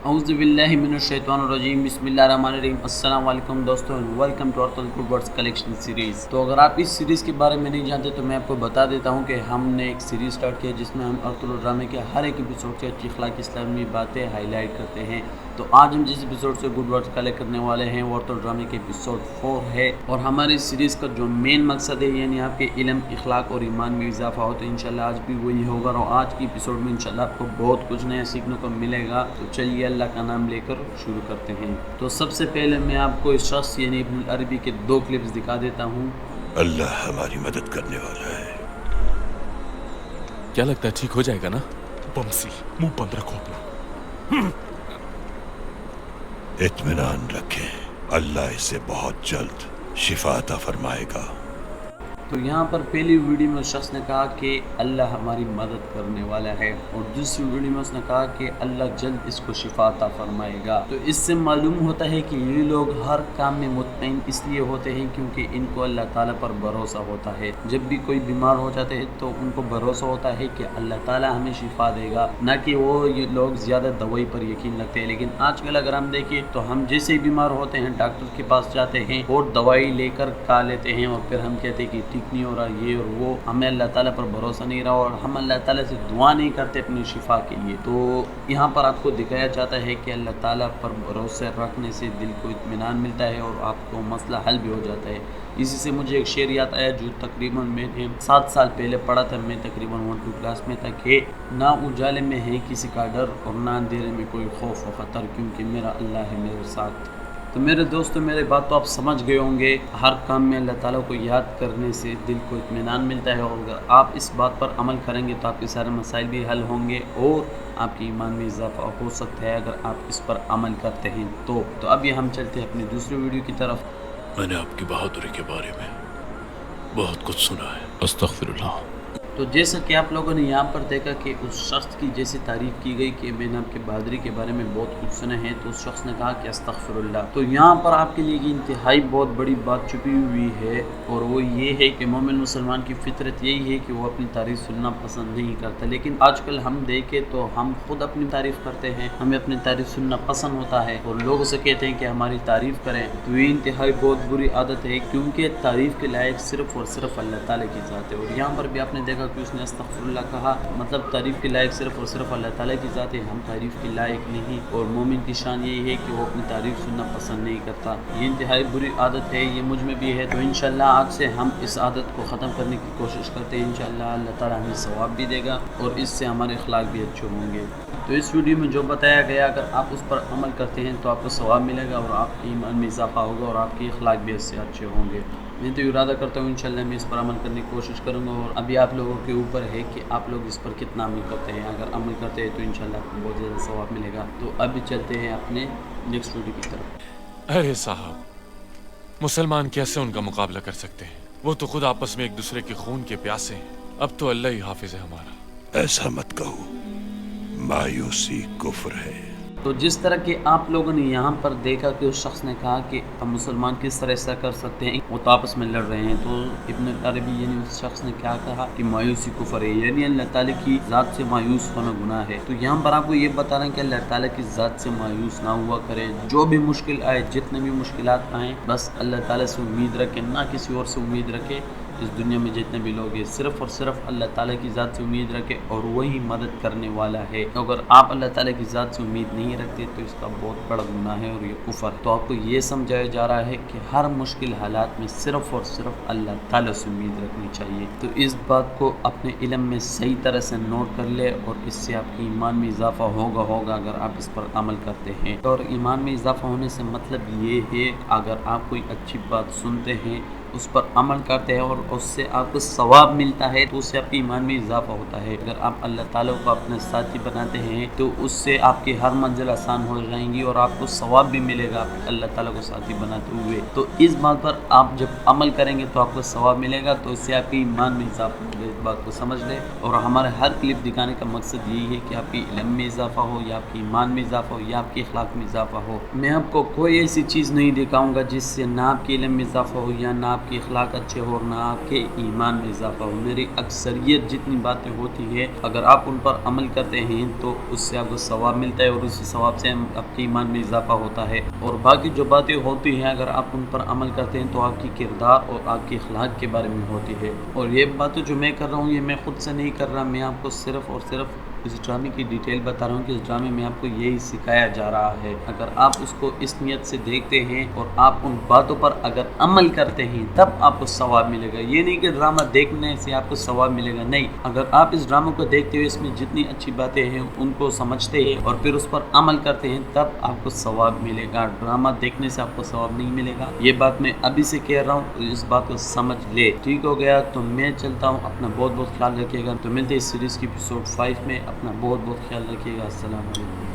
اعوذ باللہ من الشیطان الرجیم، بسم اللہ الرحمن الرحیم۔ السلام علیکم دوستوں، welcome to Ertugrul good words collection series. تو اگر آپ اس سیریز کے بارے میں نہیں جانتے تو میں آپ کو بتا دیتا ہوں کہ ہم نے ایک سیریز سٹارٹ کیا جس میں ہم ارطغرل ڈرامے کے ہر ایک ایپیسوڈ سے اچھی اخلاق اسلامی باتیں ہائی لائٹ کرتے ہیں۔ تو آج ہم جس ایپیسوڈ سے گڈ ورڈز کلیکٹ کرنے والے ہیں وہ ارطغرل ڈرامے کے ایپیسوڈ 4 ہے، اور ہماری سیریز کا جو مین مقصد ہے یعنی آپ کے علم، اخلاق اور ایمان میں اضافہ ہو، تو انشاءاللہ آج بھی وہی ہوگا، اور آج کی ایپیسوڈ میں انشاءاللہ آپ کو بہت کچھ نیا سیکھنے کو ملے گا۔ تو چلیے اللہ کا نام لے کر شروع کرتے ہیں۔ تو سب سے پہلے میں آپ کو اس شخص یعنی ابن العربی کے 2 کلپس دکھا دیتا ہوں۔ اللہ ہماری مدد کرنے والا ہے۔ کیا لگتا ہے ٹھیک ہو جائے گا نا؟ بمسی منہ بند رکھو اپنا۔ اطمینان رکھیں، اللہ اسے بہت جلد شفا عطا فرمائے گا۔ تو یہاں پر پہلی ویڈیو میں اس شخص نے کہا کہ اللہ ہماری مدد کرنے والا ہے، اور دوسری ویڈیو میں اس نے کہا کہ اللہ جلد اس کو شفا عطا فرمائے گا۔ تو اس سے معلوم ہوتا ہے کہ یہ لوگ ہر کام میں مطمئن اس لیے ہوتے ہیں کیونکہ ان کو اللہ تعالیٰ پر بھروسہ ہوتا ہے۔ جب بھی کوئی بیمار ہو جاتے ہیں تو ان کو بھروسہ ہوتا ہے کہ اللہ تعالیٰ ہمیں شفا دے گا، نہ کہ وہ یہ لوگ زیادہ دوائی پر یقین رکھتے ہیں۔ لیکن آج کل اگر ہم دیکھیں تو ہم جیسے ہی بیمار ہوتے ہیں ڈاکٹر کے پاس جاتے ہیں اور دوائی لے کر کھا لیتے ہیں، اور پھر ہم کہتے ہیں کہ ٹھیک نہیں ہو رہا یہ اور وہ، ہمیں اللہ تعالیٰ پر بھروسہ نہیں رہا، اور ہم اللہ تعالیٰ سے دعا نہیں کرتے اپنی شفا کے لیے۔ تو یہاں پر آپ کو دکھایا جاتا ہے کہ اللہ تعالیٰ پر بھروسہ رکھنے سے دل کو اطمینان ملتا ہے اور آپ کو مسئلہ حل بھی ہو جاتا ہے۔ اسی سے مجھے ایک شعر یاد آیا جو تقریباً میں نے 7 سال پہلے پڑھا تھا، میں تقریباً 1-2 کلاس میں تھا، کہ نہ اجالے میں ہے کسی کا ڈر اور نہ اندھیرے میں کوئی خوف و خطر، کیونکہ میرا اللہ ہے میرے ساتھ۔ تو میرے دوستو، میرے بات تو آپ سمجھ گئے ہوں گے، ہر کام میں اللہ تعالیٰ کو یاد کرنے سے دل کو اطمینان ملتا ہے، اور اگر آپ اس بات پر عمل کریں گے تو آپ کے سارے مسائل بھی حل ہوں گے اور آپ کے ایمان میں اضافہ ہو سکتا ہے اگر آپ اس پر عمل کرتے ہیں۔ تو ابھی ہم چلتے ہیں اپنی دوسری ویڈیو کی طرف۔ میں نے آپ کی بہادری کے بارے میں بہت کچھ سنا ہے، استغفر اللہ۔ تو جیسا کہ آپ لوگوں نے یہاں پر دیکھا کہ اس شخص کی جیسی تعریف کی گئی کہ میں نے آپ کے بہادری کے بارے میں بہت کچھ سنا ہے، تو اس شخص نے کہا کہ استغفر اللہ۔ تو یہاں پر آپ کے لیے یہ انتہائی بہت بڑی بات چھپی ہوئی ہے، اور وہ یہ ہے کہ مومن مسلمان کی فطرت یہی ہے کہ وہ اپنی تعریف سننا پسند نہیں کرتا، لیکن آج کل ہم دیکھیں تو ہم خود اپنی تعریف کرتے ہیں، ہمیں اپنی تعریف سننا پسند ہوتا ہے اور لوگوں سے کہتے ہیں کہ ہماری تعریف کریں۔ تو یہ انتہائی بہت بری عادت ہے، کیونکہ تعریف کے لائق صرف اور صرف اللہ تعالیٰ کی ذات ہے، اور یہاں پر بھی آپ نے دیکھا کہ اس نے استغفر اللہ کہا، مطلب تعریف کے لائق صرف اور صرف اللہ تعالیٰ کی ذات ہے، ہم تعریف کے لائق نہیں، اور مومن کی شان یہی ہے کہ وہ اپنی تعریف سننا پسند نہیں کرتا۔ یہ انتہائی بری عادت ہے، یہ مجھ میں بھی ہے۔ تو انشاءاللہ آج سے ہم اس عادت کو ختم کرنے کی کوشش کرتے ہیں، انشاءاللہ اللہ تعالیٰ ہمیں ثواب بھی دے گا اور اس سے ہمارے اخلاق بھی اچھے ہوں گے۔ تو اس ویڈیو میں جو بتایا گیا اگر آپ اس پر عمل کرتے ہیں تو آپ کو ثواب ملے گا اور آپ کے ایمان میں اضافہ ہوگا اور آپ کے اخلاق بھی اس سے اچھے ہوں گے۔ میں تو ارادہ کرتا ہوں انشاءاللہ میں اس پر عمل کرنے کی کوشش کروں گا، اور ابھی آپ لوگوں کے اوپر ہے کہ آپ لوگ اس پر کتنا عمل کرتے ہیں۔ اگر عمل کرتے ہیں تو انشاءاللہ آپ کو بہت زیادہ ثواب ملے گا۔ تو ابھی چلتے ہیں اپنے نیکسٹ ویڈیو کی طرف۔ ارے صاحب، مسلمان کیسے ان کا مقابلہ کر سکتے ہیں؟ وہ تو خود آپس میں ایک دوسرے کے خون کے پیاسے ہیں۔ اب تو اللہ ہی حافظ ہے ہمارا۔ ایسا مت کہو، مایوسی کفر ہے۔ تو جس طرح کہ آپ لوگوں نے یہاں پر دیکھا کہ اس شخص نے کہا کہ ہم مسلمان کس طرح ایسا کر سکتے ہیں، وہ تو آپس میں لڑ رہے ہیں، تو ابن عربی یعنی اس شخص نے کیا کہا کہ مایوسی کفر ہے، یعنی اللہ تعالیٰ کی ذات سے مایوس ہونا گناہ ہے۔ تو یہاں پر آپ کو یہ بتا رہے ہیں کہ اللہ تعالیٰ کی ذات سے مایوس نہ ہوا کرے، جو بھی مشکل آئے، جتنے بھی مشکلات آئیں، بس اللہ تعالیٰ سے امید رکھیں، نہ کسی اور سے امید رکھیں۔ اس دنیا میں جتنے بھی لوگ ہیں صرف اور صرف اللہ تعالیٰ کی ذات سے امید رکھے، اور وہی مدد کرنے والا ہے۔ اگر آپ اللہ تعالیٰ کی ذات سے امید نہیں رکھتے تو اس کا بہت بڑا گناہ ہے اور یہ کفر۔ تو آپ کو یہ سمجھایا جا رہا ہے کہ ہر مشکل حالات میں صرف اور صرف اللہ تعالیٰ سے امید رکھنی چاہیے۔ تو اس بات کو اپنے علم میں صحیح طرح سے نوٹ کر لے، اور اس سے آپ کے ایمان میں اضافہ ہوگا اگر آپ اس پر عمل کرتے ہیں۔ اور ایمان میں اضافہ ہونے سے مطلب یہ ہے اگر آپ کوئی اچھی بات سنتے ہیں، اس پر عمل کرتے ہیں اور اس سے آپ کو ثواب ملتا ہے، تو اس سے آپ کے ایمان میں اضافہ ہوتا ہے۔ اگر آپ اللہ تعالیٰ کو اپنے ساتھی بناتے ہیں تو اس سے آپ کی ہر منزل آسان ہو جائیں گی، اور آپ کو ثواب بھی ملے گا اللہ تعالیٰ کو ساتھی بناتے ہوئے۔ تو اس بات پر آپ جب عمل کریں گے تو آپ کو ثواب ملے گا، تو اس سے آپ کے ایمان میں اضافہ ہوگا۔ اس بات کو سمجھ لیں، اور ہمارے ہر کلپ دکھانے کا مقصد یہی ہے کہ آپ کے علم میں اضافہ ہو، یا آپ کے ایمان میں اضافہ ہو، یا آپ کے اخلاق میں اضافہ ہو۔ میں آپ کو کوئی ایسی چیز نہیں دکھاؤں گا جس سے نہ آپ کے علم میں اضافہ ہو یا نہ آپ آپ کی اخلاق اچھے ہو اور نہ آپ کے ایمان میں اضافہ ہو۔ میری اکثریت جتنی باتیں ہوتی ہے اگر آپ ان پر عمل کرتے ہیں تو اس سے آپ کو ثواب ملتا ہے اور اسی ثواب سے آپ کے ایمان میں اضافہ ہوتا ہے، اور باقی جو باتیں ہوتی ہیں اگر آپ ان پر عمل کرتے ہیں تو آپ کی کردار اور آپ کی اخلاق کے بارے میں ہوتی ہے۔ اور یہ باتیں جو میں کر رہا ہوں یہ میں خود سے نہیں کر رہا، میں آپ کو صرف اور صرف اس ڈرامے کی ڈیٹیل بتا رہا ہوں کہ اس ڈرامے میں آپ کو یہی سکھایا جا رہا ہے۔ اگر آپ اس کو اس نیت سے دیکھتے ہیں اور آپ ان باتوں پر اگر عمل کرتے ہیں تب آپ کو ثواب ملے گا۔ یہ نہیں کہ ڈرامہ دیکھنے سے آپ کو ثواب ملے گا، نہیں، اگر آپ اس ڈرامے کو دیکھتے ہوئے اس میں جتنی اچھی باتیں ہیں ان کو سمجھتے ہیں اور پھر اس پر عمل کرتے ہیں تب آپ کو ثواب ملے گا۔ ڈرامہ دیکھنے سے آپ کو ثواب نہیں ملے گا، یہ بات میں ابھی سے کہہ رہا ہوں، اس بات کو سمجھ لے۔ ٹھیک ہو گیا؟ تو میں چلتا ہوں، اپنا بہت بہت خیال رکھیے گا، تو ملتے ہیں اس سیریز کی ایپیسوڈ 5 میں، اپنا بہت بہت خیال رکھیے گا۔ السلام علیکم۔